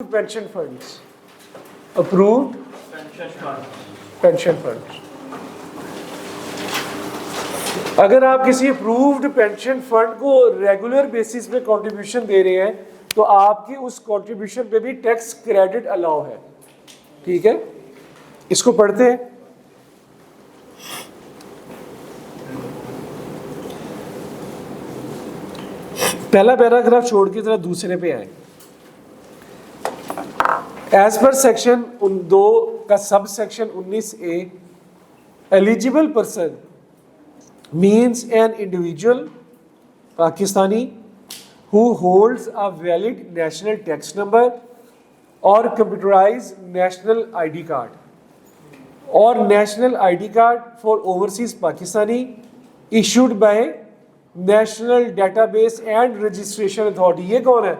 Pension funds, approved pension funds. अगर आप किसी अप्रूव्ड पेंशन फंड को रेगुलर बेसिस पे कंट्रीब्यूशन दे रहे हैं तो आपकी उस कंट्रीब्यूशन पे भी टैक्स क्रेडिट अलाउ है। ठीक है, इसको पढ़ते हैं। पहला पैराग्राफ छोड़ के जरा दूसरे पे आए। एज पर सेक्शन 2 का sub section 19A, eligible person means an individual Pakistani who holds a valid national tax number or computerized national ID card or national ID card for overseas Pakistani issued by National Database and Registration Authority। ये कौन है?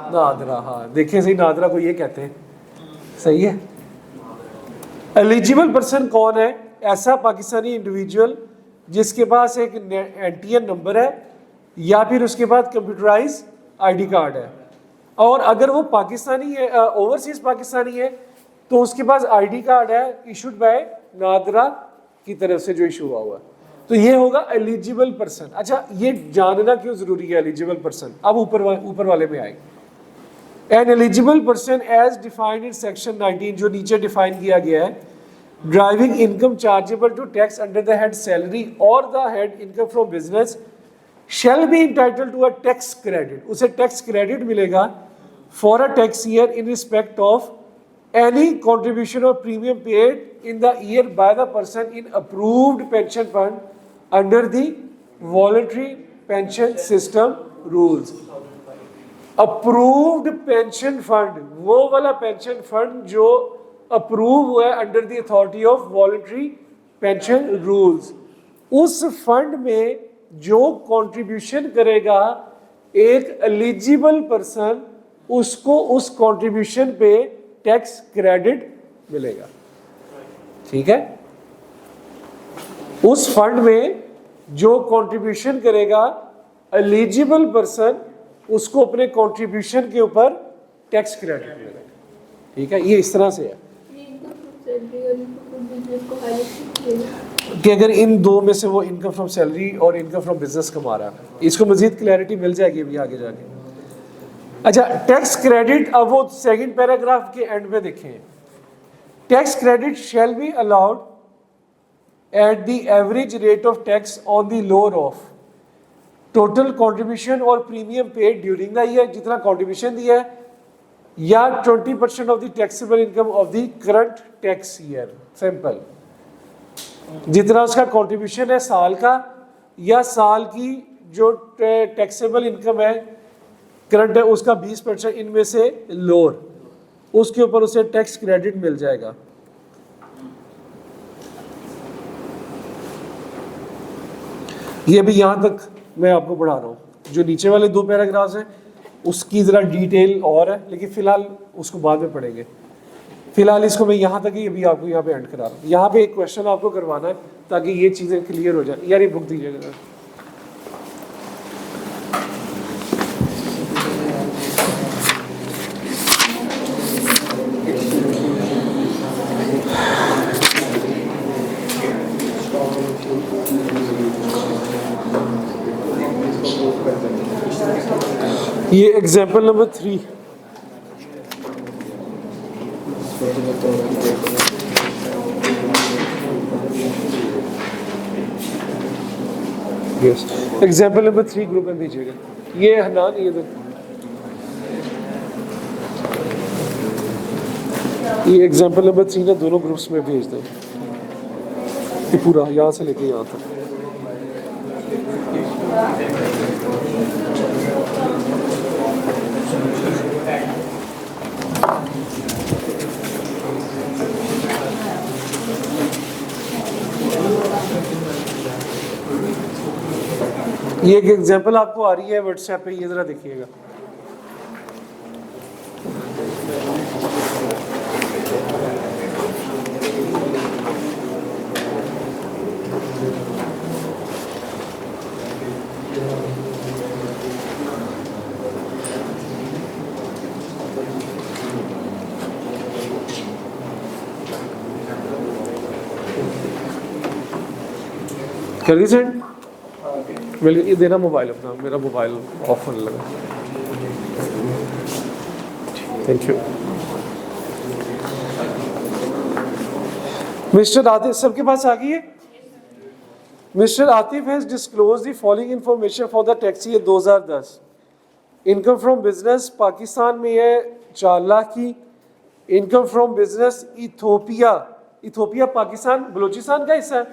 नादरा। हाँ, देखें सही, नादरा को ये कहते हैं। सही है। एलिजिबल पर्सन कौन है? ऐसा पाकिस्तानी इंडिविजुअल जिसके पास एक एनटीएन नंबर है या फिर उसके बाद कंप्यूटराइज आईडी कार्ड है, और अगर वो पाकिस्तानी है, ओवरसीज पाकिस्तानी है, तो उसके पास आईडी कार्ड है इशूड बाय नादरा की तरफ से जो इशू हुआ है, तो ये होगा एलिजिबल पर्सन। अच्छा, ये जानना क्यों जरूरी है एलिजिबल पर्सन? अब ऊपर वाले में आए। An eligible person as defined in section 19, जो नीचे डिफाइन किया गया है, deriving income chargeable to tax under the head salary और the head income from business shall be entitled to a tax credit। उसे टैक्स क्रेडिट मिलेगा for a tax year in respect of any contribution or premium paid in the year by the person in approved pension fund under the voluntary pension system rules। approved pension fund वो वाला pension fund जो approve हुआ है under the authority of voluntary pension rules. उस fund में जो contribution करेगा एक एलिजिबल पर्सन, उसको उस कंट्रीब्यूशन पे टैक्स क्रेडिट मिलेगा। ठीक है, उस फंड में जो कंट्रीब्यूशन करेगा एलिजिबल पर्सन, उसको अपने कंट्रीब्यूशन के ऊपर टैक्स क्रेडिट मिलेगा। ठीक है, ये इस तरह से है कि अगर इन दो में से वो इनकम फ्रॉम सैलरी और इनकम फ्रॉम बिजनेस कमा रहा है, इसको मजीद क्लैरिटी मिल जाएगी अभी आगे जाके। अच्छा, टैक्स क्रेडिट, अब वो सेकंड पैराग्राफ के एंड में देखें। Tax credit shall be allowed at the average rate of tax on the lower of total contribution और premium paid during the year, जितना कंट्रीब्यूशन दिया है, या 20% of the taxable income of the current tax year. Simple, जितना उसका contribution है साल का, या साल की जो टैक्सेबल इनकम है करंट है उसका 20% इनमें से लोअर, उसके ऊपर उसे टैक्स क्रेडिट मिल जाएगा। ये भी यहां तक मैं आपको पढ़ा रहा हूं। जो नीचे वाले 2 पैराग्राफ्स हैं उसकी जरा डिटेल और है, लेकिन फिलहाल उसको बाद में पढ़ेंगे। फिलहाल इसको मैं यहाँ तक ही अभी आपको यहाँ पे एंड करा रहा हूँ। यहाँ पे एक क्वेश्चन आपको करवाना है ताकि ये चीज़ें क्लियर हो जाए। यार ये बुक दीजिएगा। ये example number 3। Yes, example number 3 group में दीजिएगा। ये हनान, ये एग्जाम्पल नंबर 3 ना दोनों ग्रुप्स में भेज दें। ये पूरा यहाँ से लेके यहाँ तक। ये एक एग्जांपल आपको आ रही है व्हाट्सएप पे, ये जरा देखिएगा। कर दी सेंड? ये देना मोबाइल अपना, मेरा मोबाइल ऑफ होने लगा। Thank you. मिस्टर आतिफ, सबके पास आ गई है? Mister Atif has disclose the following information for the tax year 2010। Income from business Pakistan में है 4 लाख की। Income from business Ethiopia, Ethiopia Pakistan Balochistan का हिस्सा है?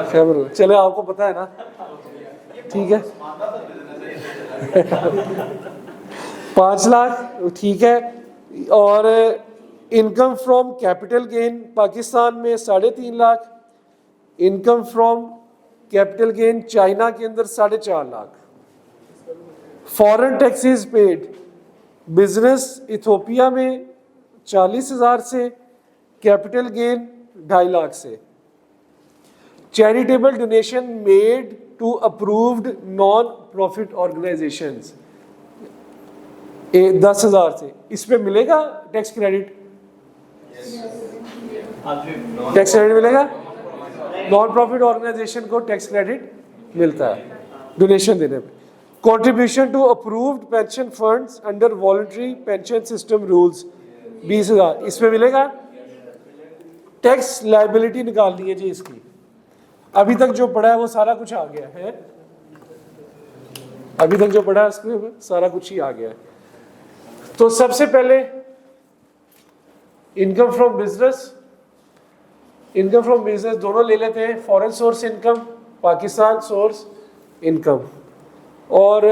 खैबर, चले आपको पता है ना, ठीक है। 5 लाख, ठीक है। और income from capital gain Pakistan में 3.5 lakh. Income from capital gain China के अंदर 4.5 lakh. Foreign taxes paid business Ethiopia में 40,000 से, कैपिटल गेन 2.5 लाख से। Charitable donation made to approved non profit organisations 10,000 से। इस पे मिलेगा टैक्स क्रेडिट? टैक्स क्रेडिट मिलेगा? नॉन प्रॉफिट ऑर्गेनाइजेशन को टैक्स क्रेडिट मिलता है डोनेशन देने पे। Contribution to approved pension funds under voluntary pension system rules 20,000, इसमें मिलेगा? टैक्स लायबिलिटी निकालनी है जी इसकी। अभी तक जो पढ़ा है वो सारा कुछ आ गया है, अभी तक जो पढ़ा है उसमें सारा कुछ ही आ गया है। तो सबसे पहले income from business, income from business दोनों ले लेते हैं। Foreign source income, Pakistan source income, और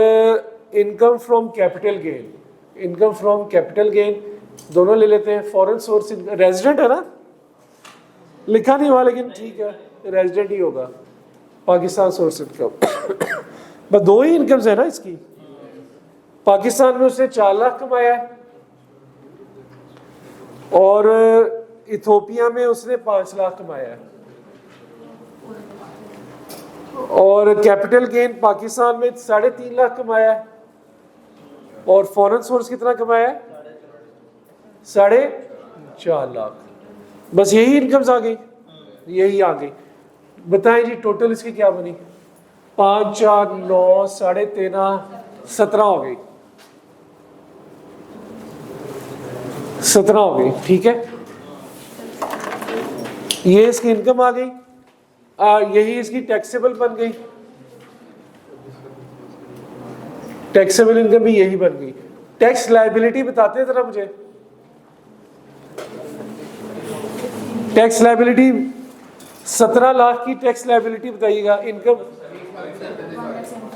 income from capital gain, income from capital gain दोनों ले लेते हैं। फॉरेन सोर्स रेजिडेंट है ना, लिखा नहीं हुआ लेकिन ठीक है, रेजिडेंट ही होगा। पाकिस्तान सोर्स इनकम बस 2 ही इनकम्स है ना इसकी। पाकिस्तान में उसने 4 लाख कमाया है और इथोपिया में उसने 5 लाख कमाया है। और कैपिटल गेन पाकिस्तान में 3.5 लाख कमाया है और फॉरेन सोर्स कितना कमाया है? 4.5 लाख। बस यही इनकम्स आ गई, यही आ गई। बताएं जी टोटल इसकी क्या बनी? 5, 4, 9, 13.5, 17 हो गई, 17 हो गई, ठीक है। ये इसकी इनकम आ गई, यही इसकी टैक्सेबल बन गई, टैक्सेबल इनकम भी यही बन गई। टैक्स लायबिलिटी बताते हैं जरा मुझे, टैक्स लायबिलिटी 17 लाख की टैक्स लायबिलिटी बताइएगा। इनकम,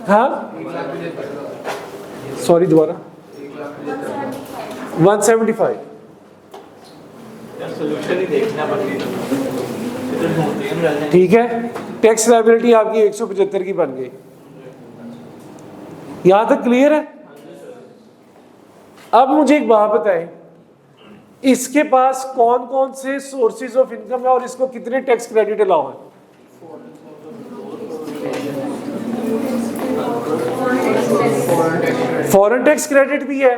हाँ सॉरी दोबारा 175, ठीक है। टैक्स लायबिलिटी आपकी 175 की बन गई। यहां तक क्लियर है? अब मुझे एक बात बताएं, इसके पास कौन कौन से सोर्सेज ऑफ इनकम है और इसको कितने टैक्स क्रेडिट अलाउ है? फॉरेन टैक्स क्रेडिट भी है,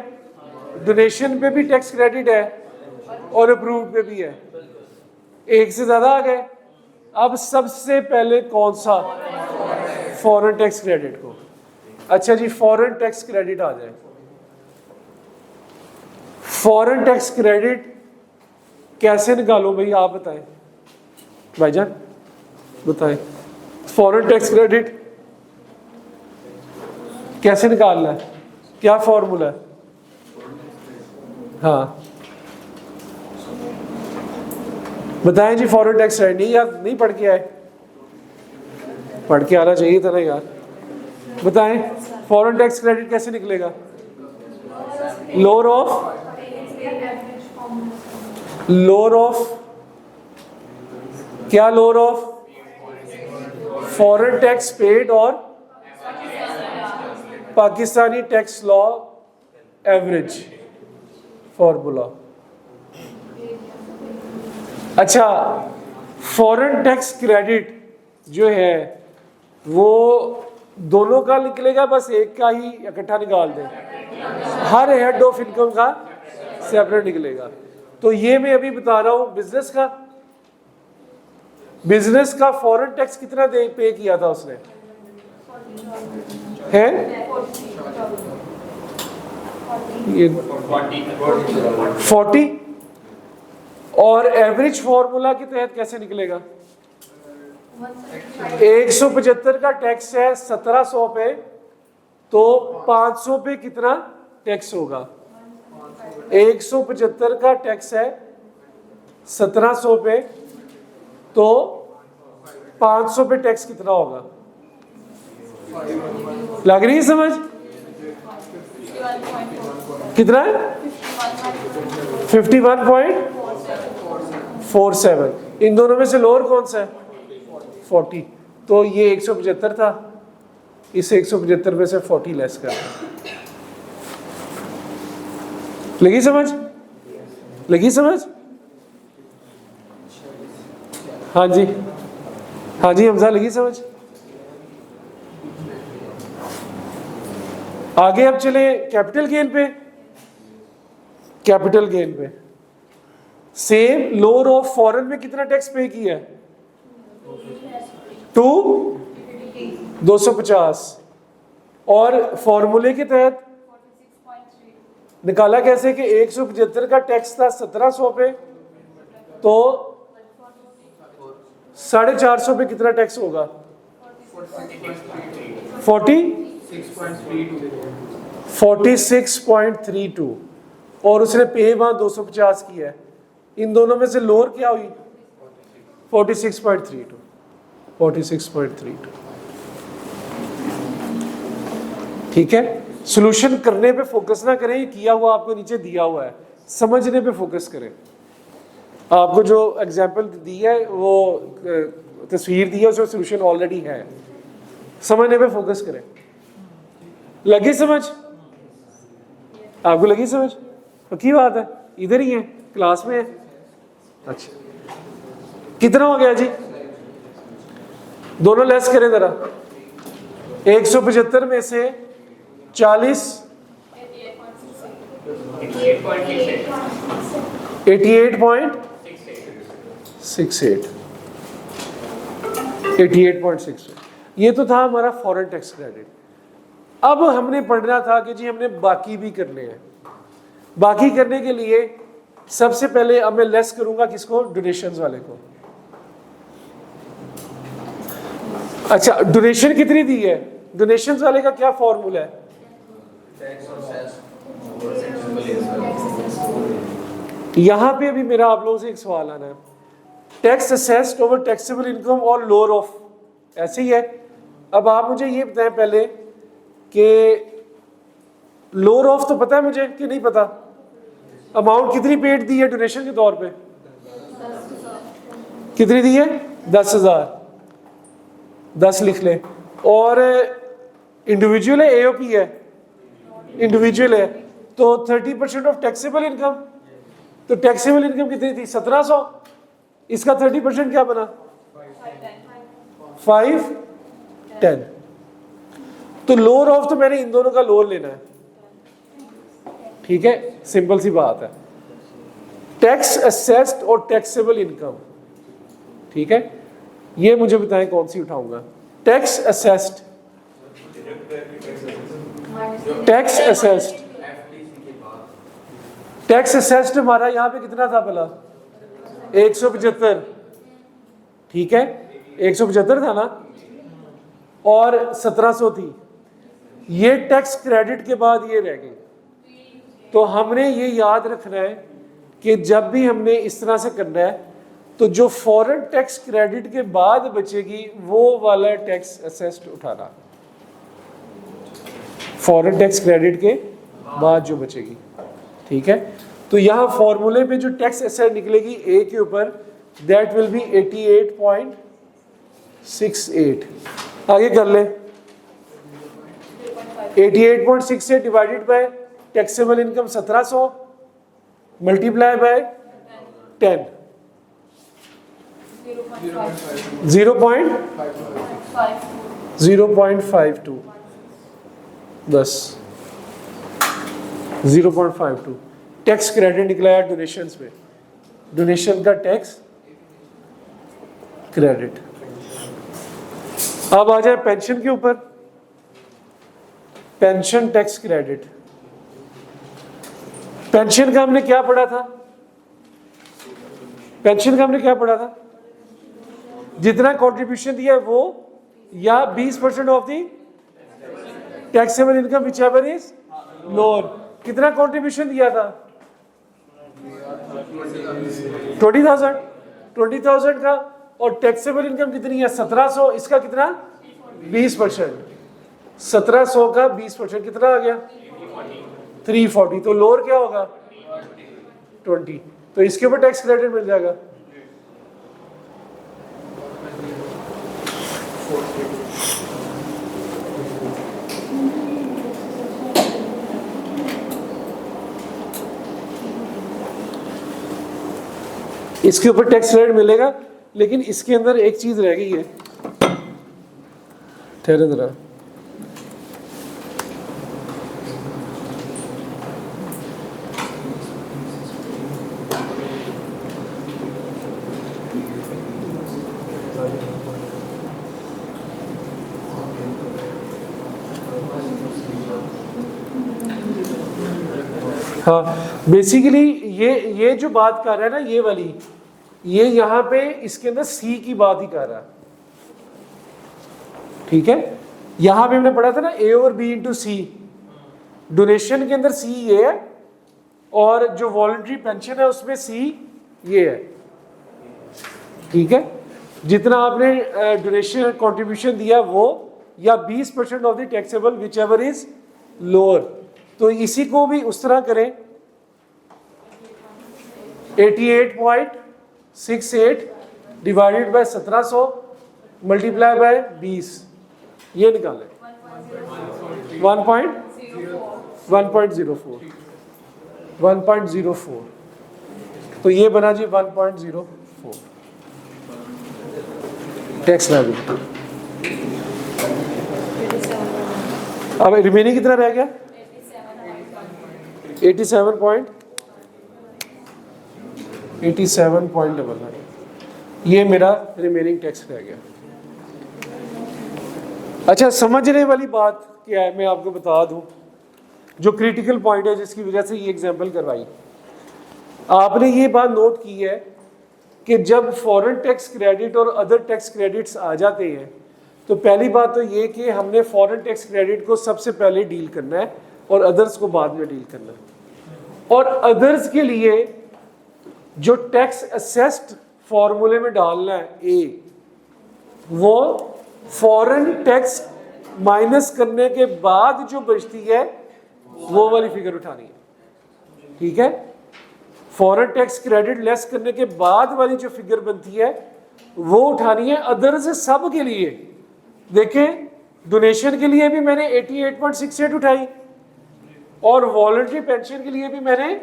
डोनेशन पे भी टैक्स क्रेडिट है और अप्रूव्ड पे भी है। एक से ज्यादा आ गए। अब सबसे पहले कौन सा? फॉरेन टैक्स क्रेडिट को। अच्छा जी, फॉरेन टैक्स क्रेडिट आ जाए। फॉरेन टैक्स क्रेडिट कैसे निकालो भाई, आप बताएं भाईजान, बताएं फॉरेन टैक्स क्रेडिट कैसे निकालना है, क्या फॉर्मूला है? हाँ बताएं जी। फॉरेन टैक्स क्रेडिट नहीं यार, नहीं पढ़ के आए? पढ़ के आना चाहिए था ना यार। बताएं फॉरेन टैक्स क्रेडिट कैसे निकलेगा? लोअर ऑफ क्या? Lower of foreign tax paid और Pakistani tax law average formula. अच्छा, फॉरेन टैक्स क्रेडिट जो है वो दोनों का निकलेगा, बस एक का ही इकट्ठा निकाल दें? हर हेड ऑफ इनकम का सेपरेट निकलेगा। तो ये मैं अभी बता रहा हूं बिजनेस का, बिजनेस का फॉरेन टैक्स कितना पे किया था उसने है ये 40 और एवरेज फॉर्मूला के तहत कैसे निकलेगा 175 का टैक्स है 1700 पे तो 500 पे कितना टैक्स होगा 175 का टैक्स है 1700 पे तो 500 पे टैक्स कितना होगा लग रही है समझ कितना है 51.47 इन दोनों में से लोअर कौन सा है 40 तो ये 175 था इस 175 में से 40 लेस कर लगी समझ हाँ जी हमजा लगी समझ आगे अब चले कैपिटल गेन पे सेम लोअर ऑफ फॉरेन में कितना टैक्स पे किया है 250 और फॉर्मूले के तहत निकाला कैसे कि 175 का टैक्स था 1700 पे तो 450 पे कितना टैक्स होगा 46.32 और उसने पे वहां 250 किया है इन दोनों में से लोअर क्या हुई 46.32 ठीक है सॉल्यूशन करने पे फोकस ना करें किया हुआ आपको नीचे दिया हुआ है समझने पे फोकस करें आपको जो एग्जांपल दी है वो तस्वीर दी है उसमें सॉल्यूशन ऑलरेडी है समझने पे फोकस करें लगी समझ आपको लगी समझ पक्की बात है इधर ही है क्लास में है अच्छा कितना हो गया जी दोनों लेस करें जरा 175 में से 40 88.68 ये तो था हमारा फॉरेन टैक्स क्रेडिट अब हमने पढ़ना था कि जी हमने बाकी भी करने हैं बाकी करने के लिए सबसे पहले अब मैं लेस करूंगा किसको डोनेशंस वाले को अच्छा डोनेशन कितनी दी है डोनेशंस वाले का क्या फॉर्मूला है यहां पे अभी मेरा आप लोगों से एक सवाल आना है tax assessed over taxable income और लोअर ऑफ ऐसे ही है अब आप मुझे ये बताएं पहले कि लोअर ऑफ तो पता है मुझे कि नहीं पता अमाउंट कितनी पेड दी है डोनेशन के तौर पे कितनी दी है 10,000 10 लिख ले और इंडिविजुअल है एओपी है इंडिविजुअल है तो 30% ऑफ टैक्सेबल इनकम तो टैक्सेबल इनकम कितनी थी 1700 इसका 30% क्या बना 510 तो लोअर ऑफ तो मैंने इन दोनों का लोअर लेना है ठीक है सिंपल सी बात है टैक्स असेस्ड और टैक्सेबल इनकम ठीक है ये मुझे बताएं कौन सी उठाऊंगा टैक्स असेस्ड टैक्स असेस्ड हमारा यहाँ पे कितना था पहला 175 ठीक है 175 था ना और 1700 थी ये टैक्स क्रेडिट के बाद ये रह गई तो हमने ये याद रखना है कि जब भी हमने इस तरह से करना है तो जो फॉरेन टैक्स क्रेडिट के बाद बचेगी वो वाला टैक्स असेस्ड उठाना फॉरेन टैक्स क्रेडिट के बाद जो बचेगी ठीक है तो यहाँ फॉर्मूले पे जो टैक्स असेट निकलेगी ए के ऊपर दैट विल बी 88.68 आगे कर ले 88.68 divided by taxable income 1700 multiply by 10 0.52 10 0.52 tax credit निकला है डोनेशंस में डोनेशन का टैक्स क्रेडिट। अब आ जाए पेंशन के ऊपर, पेंशन टैक्स क्रेडिट। पेंशन का हमने क्या पढ़ा था? पेंशन का हमने क्या पढ़ा था? जितना कंट्रीब्यूशन दिया है वो, या 20% of the taxable income which ever is lower. कितना कंट्रीब्यूशन दिया था? 20,000 का, और टैक्सेबल इनकम कितनी है? 1700। इसका कितना? 20%। 1700 का 20% कितना आ गया? 340। तो लोअर क्या होगा? 20। तो इसके ऊपर टैक्स क्रेडिट मिल जाएगा। इसके ऊपर टैक्स क्रेडिट मिलेगा, लेकिन इसके अंदर एक चीज रह गई है। ठहरे जरा, हाँ बेसिकली ये जो बात कर रहा है ना, ये वाली, ये यहाँ पे इसके अंदर सी की बात ही कर रहा है। ठीक है, यहां पे हमने पढ़ा था ना ए और बी इंटू सी। डोनेशन के अंदर सी ये है, और जो वॉलंटरी पेंशन है उसमें सी ये है। ठीक है, जितना आपने डोनेशन कंट्रीब्यूशन दिया वो, या 20% of the taxable which ever is lower. तो इसी को भी उस तरह करें, 88.68 डिवाइडेड बाय 1700 मल्टीप्लाई बाय 20, ये निकालें 1.04। तो ये बना जी 1.04 टैक्स लायबिलिटी। अब रिमेनिंग कितना रह गया? 87.99। ये मेरा रिमेनिंग टैक्स रह गया। अच्छा, समझने वाली बात क्या है मैं आपको बता दूं, जो क्रिटिकल पॉइंट है जिसकी वजह से ये एग्जांपल करवाई। आपने ये बात नोट की है कि जब फॉरेन टैक्स क्रेडिट और अदर टैक्स क्रेडिट्स आ जाते हैं, तो पहली बात तो ये कि हमने फॉरेन टैक्स क्रेडिट को सबसे पहले डील करना है और अदर्स को बाद में डील करना है। और अदर्स के लिए जो टैक्स असेस्ड फॉर्मूले में डालना है ए, वो फॉरेन टैक्स माइनस करने के बाद जो बचती है वो वाली फिगर उठानी है। ठीक है, फॉरेन टैक्स क्रेडिट लेस करने के बाद वाली जो फिगर बनती है वो उठानी है। अदर्स सब के लिए देखें, डोनेशन के लिए भी मैंने 88.68 उठाई, और वॉलंटरी पेंशन के लिए भी मैंने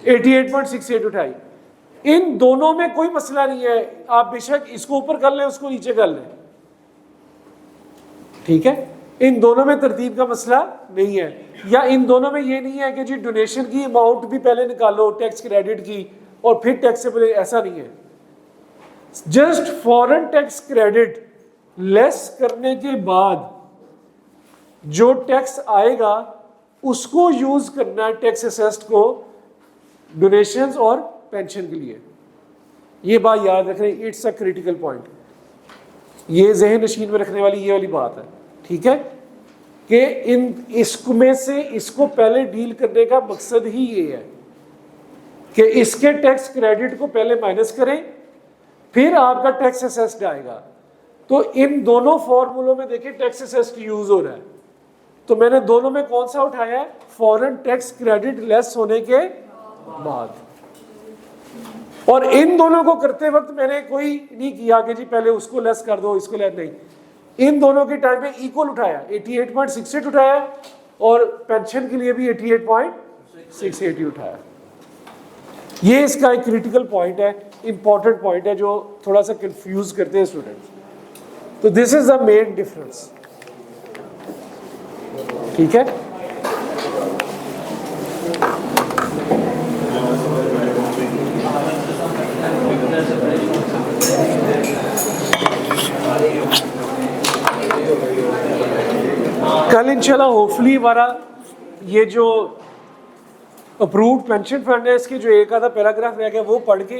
88.68 उठाई। इन दोनों में कोई मसला नहीं है, आप बेशक इसको ऊपर कर लें उसको नीचे कर लें। ठीक है, इन दोनों में तरतीब का मसला नहीं है, या इन दोनों में ये नहीं है कि जी डोनेशन की अमाउंट भी पहले निकालो टैक्स क्रेडिट की और फिर टैक्सेबल, ऐसा नहीं है। Just foreign tax credit less करने के बाद जो टैक्स आएगा उसको यूज करना है टैक्स असेस्ड को डोनेशंस और पेंशन के लिए। ये बात याद रखने, इट्स अ क्रिटिकल पॉइंट। ये ज़हन नशीन में रखने वाली ये वाली बात है। ठीक है, कि इसमें से इसको पहले डील करने का मकसद ही ये है कि इसके टैक्स क्रेडिट को पहले माइनस करें, फिर आपका टैक्स असेस्ड आएगा। तो इन दोनों फॉर्मूलों में देखिए टैक्स असेस्ड यूज हो रहा है, तो मैंने दोनों में कौन सा उठाया है? फॉरेन टैक्स क्रेडिट लेस होने के बाद। और इन दोनों को करते वक्त मैंने कोई नहीं किया कि जी पहले उसको लेस कर दो इसको लेस, नहीं, इन दोनों के टाइम पे इक्वल उठाया, 88.68 उठाया, और पेंशन के लिए भी 88.68 ही उठाया। ये इसका एक क्रिटिकल पॉइंट है, इंपॉर्टेंट पॉइंट है, जो थोड़ा सा कंफ्यूज करते हैं स्टूडेंट्स। तो this is the main difference. ठीक है, कल इंशाल्लाह होपफुली हमारा ये जो अप्रूव्ड पेंशन फंड है इसके जो एक आधा पैराग्राफ रह गया वो पढ़ के